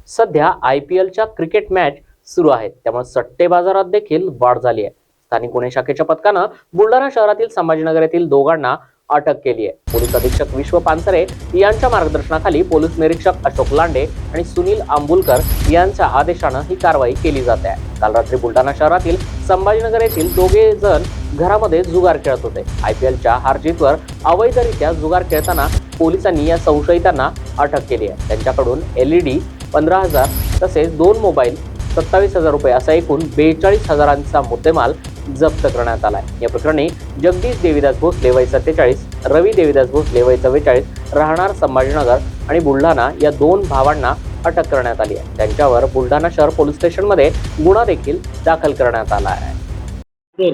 सध्या IPLच्या cricket match सुरू आहेत, त्यामुळे सट्टे बाजारात देखील वाढ झाली आहे। स्थानिक गुन्हे शाखेच्या पथकानं बुलढाणा शहरातील संभाजीनगर येथील दोघांना अटक केली आहे। पोलीस अधीक्षक विश्व पानसरे यांच्या मार्गदर्शनाखाली पोलीस निरीक्षक अशोक लांडे आणि सुनील आंबुलकर यांच्या आदेशानं ही कारवाई केली जात आहे। काल रात्री बुलढाणा शहरातील संभाजीनगर येथील दोघे जण घरामध्ये जुगार खेळत होते। IPLच्या हारजीतवर अवैधरित्या जुगार खेळताना पोलिसांनी या संशयितांना अटक केली आहे। त्यांच्याकडून LED 15,000 तसेच 2 मोबाईल 27,000 रुपये असा एकूण 42,000चा मुद्देमाल जप्त करण्यात आलाय। या प्रकरणी जगदीश देवीदास भोसले वय 47, रवी देवीदास भोसले वय 44 राहणार संभाजीनगर आणि बुलढाणा या 2 भावांना अटक करण्यात आली आहे। त्यांच्यावर बुलढाणा शहर पोलीस स्टेशनमध्ये गुन्हा देखील दाखल करण्यात आला आहे।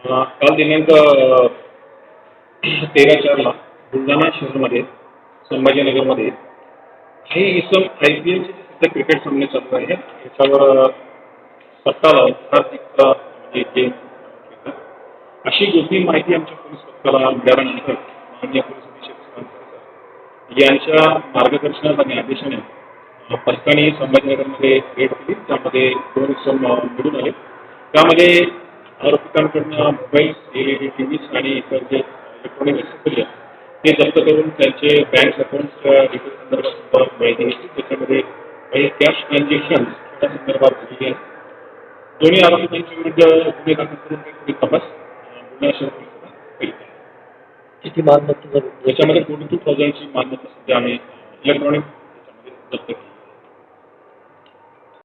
काल दिनांक 13/4 बुलढाणा शहरामध्ये संभाजीनगरमध्ये काही इसम IPLचे सध्या क्रिकेट सामने चालू आहे याच्यावर सट्टा लावून आर्थिक म्हणजे गेम खेळतात अशी गोपनीय माहिती आमच्या पोलीस पथकाला मिळाल्यानंतर माननीय पोलीस अधीक्षक यांच्या मार्गदर्शनात आणि आदेशाने पथकाने संभाजीनगरमध्ये रेड केली। त्यामध्ये 2 इसम मिळून आले। त्यामध्ये आरोपितांकडून मोबाईल, LED TVs आणि इतर जे इलेक्ट्रॉनिक ॲक्सेसरी आहे ते जप्त करून त्यांचे बँक अकाउंटच्या डिटेल्स संदर्भात माहिती घेतली। त्याच्यामध्ये काही कॅश ट्रान्झॅक्शन्स त्या संदर्भात दिलेली आहे। दोन्ही आरोपितांच्या विरुद्ध गुन्हे दाखल करून काही तपास बुलढाणा शहर पोलिसांना केला आहे। किती मालमत्ता याच्यामध्ये 42,000ची मालमत्ता सध्या आम्ही इलेक्ट्रॉनिक जप्त केली।